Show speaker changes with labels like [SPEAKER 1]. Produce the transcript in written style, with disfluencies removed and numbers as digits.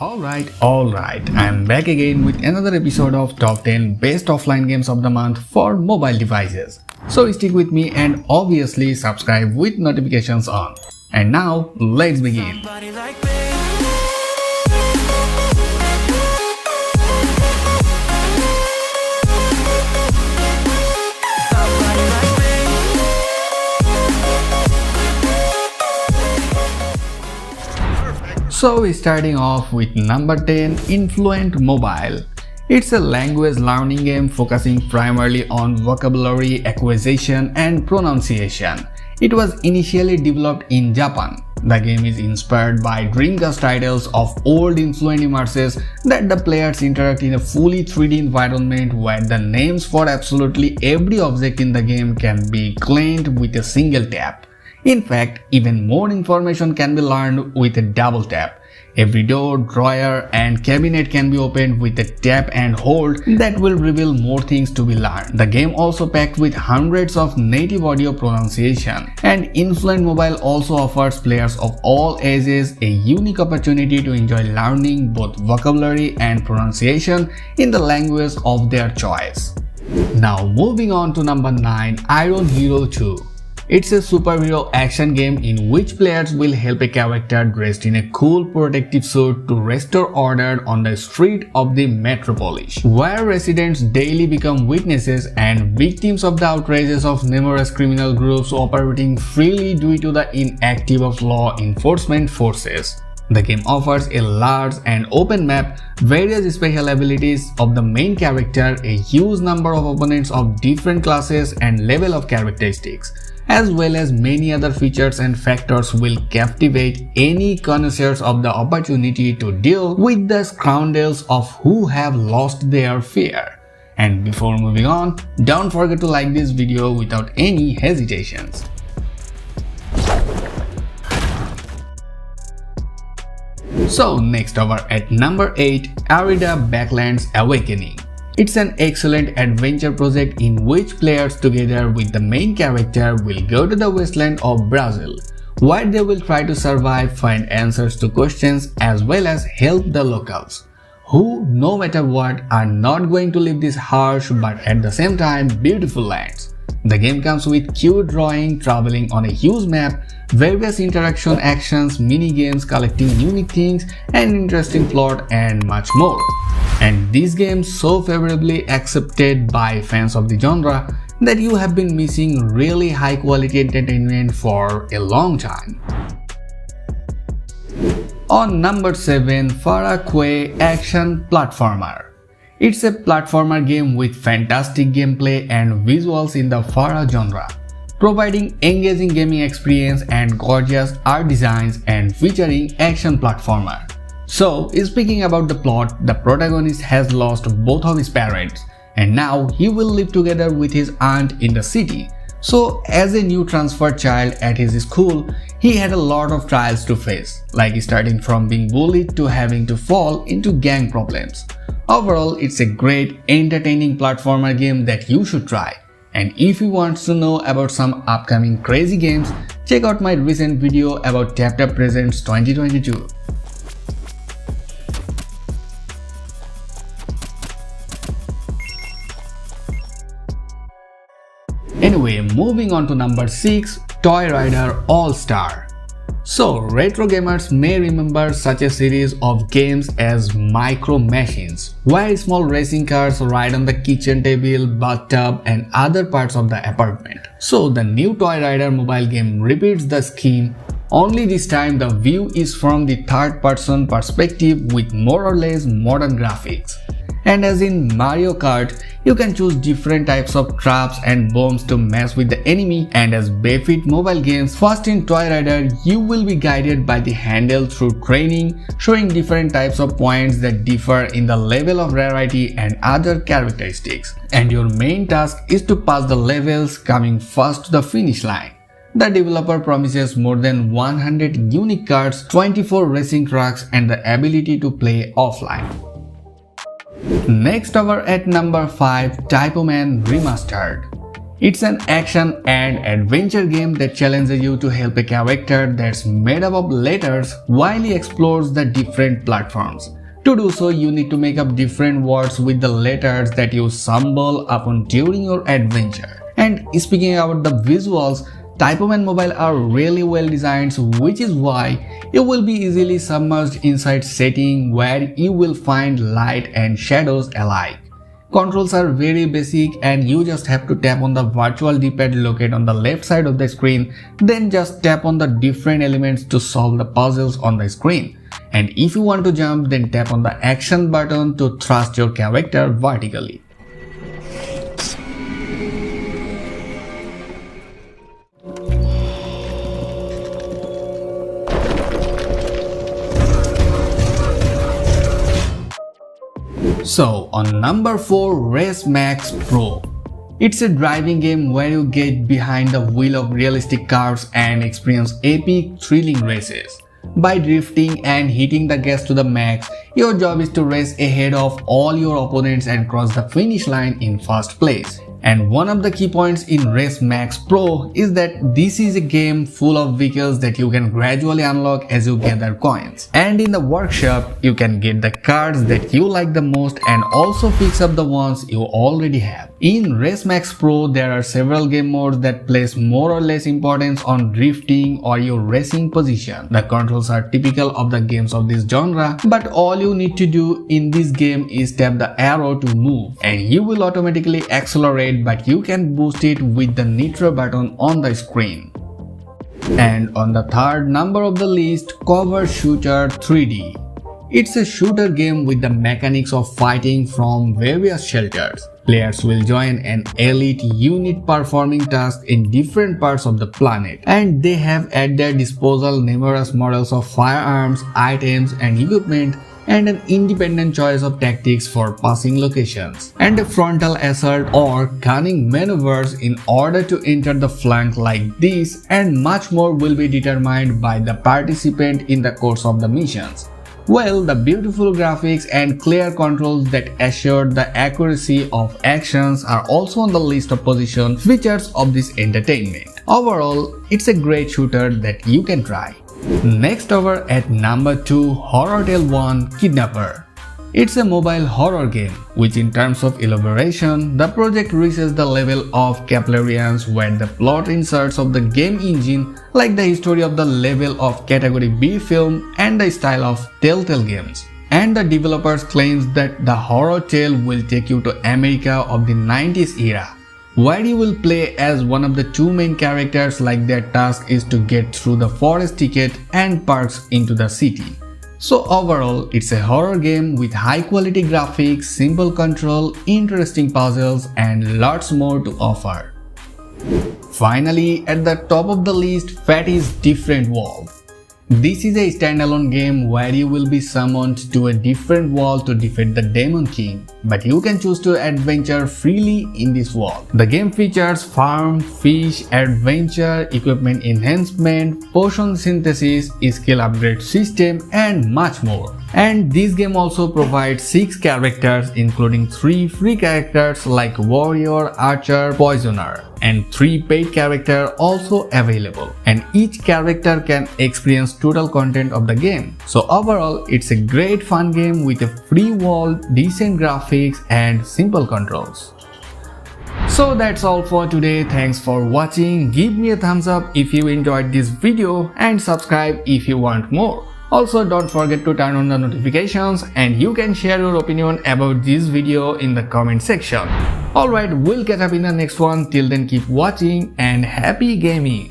[SPEAKER 1] Alright, I'm back again with another episode of Top 10 Best Offline Games of the Month for mobile devices. So stick with me and obviously subscribe with notifications on. And now, let's begin. So starting off with number 10, Influent Mobile. It's a language learning game focusing primarily on vocabulary acquisition and pronunciation. It was initially developed in Japan. The game is inspired by Dreamcast titles of old Influent immerses that the players interact in a fully 3D environment where the names for absolutely every object in the game can be claimed with a single tap. In fact, even more information can be learned with a double tap. Every door, drawer, and cabinet can be opened with a tap and hold that will reveal more things to be learned. The game also packed with hundreds of native audio pronunciation, and Influent Mobile also offers players of all ages a unique opportunity to enjoy learning both vocabulary and pronunciation in the language of their choice. Now moving on to number 9, Iron Hero 2. It's a superhero action game in which players will help a character dressed in a cool protective suit to restore order on the street of the metropolis, where residents daily become witnesses and victims of the outrages of numerous criminal groups operating freely due to the inactive of law enforcement forces. The game offers a large and open map, various special abilities of the main character, a huge number of opponents of different classes and level of characteristics, as well as many other features and factors will captivate any connoisseurs of the opportunity to deal with the scoundrels of who have lost their fear. And before moving on, don't forget to like this video without any hesitations. So next over at number 8, Arida Backlands Awakening. It's an excellent adventure project in which players together with the main character will go to the wasteland of Brazil, where they will try to survive, find answers to questions as well as help the locals, who no matter what are not going to leave these harsh but at the same time beautiful lands. The game comes with cute drawing, traveling on a huge map, various interaction actions, mini games, collecting unique things, an interesting plot and much more. And this game so favorably accepted by fans of the genre that you have been missing really high quality entertainment for a long time. On number 7, Farah Quay Action Platformer. It's a platformer game with fantastic gameplay and visuals in the Farah genre, providing engaging gaming experience and gorgeous art designs and featuring action platformer. So, speaking about the plot, the protagonist has lost both of his parents and now he will live together with his aunt in the city. So, as a new transferred child at his school, he had a lot of trials to face, like starting from being bullied to having to fall into gang problems. Overall, it's a great, entertaining platformer game that you should try. And if you want to know about some upcoming crazy games, check out my recent video about TapTap Presents 2022. Anyway, moving on to number 6, Toy Rider All-Star. So, retro gamers may remember such a series of games as Micro Machines, where small racing cars ride on the kitchen table, bathtub, and other parts of the apartment. So, the new Toy Rider mobile game repeats the scheme, only this time the view is from the third-person perspective with more or less modern graphics. And as in Mario Kart, you can choose different types of traps and bombs to mess with the enemy, and as Befit mobile games, first in Toy Rider, you will be guided by the handle through training, showing different types of points that differ in the level of rarity and other characteristics. And your main task is to pass the levels, coming first to the finish line. The developer promises more than 100 unique cards, 24 racing trucks, and the ability to play offline. Next over at number 5, Typoman Remastered. It's an action and adventure game that challenges you to help a character that's made up of letters while he explores the different platforms. To do so, you need to make up different words with the letters that you stumble upon during your adventure. And speaking about the visuals, Typoman mobile are really well designed, which is why you will be easily submerged inside setting where you will find light and shadows alike. Controls are very basic and you just have to tap on the virtual D-pad located on the left side of the screen, then just tap on the different elements to solve the puzzles on the screen. And if you want to jump, then tap on the action button to thrust your character vertically. So on number 4, Race Max Pro. It's a driving game where you get behind the wheel of realistic cars and experience epic, thrilling races. By drifting and hitting the gas to the max, your job is to race ahead of all your opponents and cross the finish line in first place. And one of the key points in Race Max Pro is that this is a game full of vehicles that you can gradually unlock as you gather coins. And in the workshop, you can get the cars that you like the most and also fix up the ones you already have. In Race Max Pro, there are several game modes that place more or less importance on drifting or your racing position. The controls are typical of the games of this genre, but all you need to do in this game is tap the arrow to move, and you will automatically accelerate, but you can boost it with the nitro button on the screen. And on the third number of the list, Cover Shooter 3D. It's a shooter game with the mechanics of fighting from various shelters. Players will join an elite unit performing tasks in different parts of the planet, and they have at their disposal numerous models of firearms, items and equipment, and an independent choice of tactics for passing locations, and a frontal assault or cunning maneuvers in order to enter the flank like this, and much more will be determined by the participant in the course of the missions. Well, the beautiful graphics and clear controls that assure the accuracy of actions are also on the list of position features of this entertainment. Overall, it's a great shooter that you can try. Next over at number 2, Horror Tale 1 Kidnapper. It's a mobile horror game, which in terms of elaboration, the project reaches the level of Kaplarians where the plot inserts of the game engine like the history of the level of Category B film and the style of Telltale games. And the developers claims that the horror tale will take you to America of the 90s era, where you will play as one of the two main characters like their task is to get through the forest ticket and parks into the city. So overall, it's a horror game with high quality graphics, simple control, interesting puzzles and lots more to offer. Finally, at the top of the list, Fatty's Different World. This is a standalone game where you will be summoned to a different world to defeat the Demon King, but you can choose to adventure freely in this world. The game features farm, fish, adventure, equipment enhancement, potion synthesis, skill upgrade system and much more. And this game also provides 6 characters including 3 free characters like Warrior, Archer, Poisoner, and 3 paid characters also available, and each character can experience total content of the game. So overall, it's a great fun game with a free world, decent graphics and simple controls. So that's all for today. Thanks for watching. Give me a thumbs up if you enjoyed this video and subscribe if you want more. Also, don't forget to turn on the notifications, and you can share your opinion about this video in the comment section. Alright, we'll catch up in the next one. Till then, keep watching and happy gaming!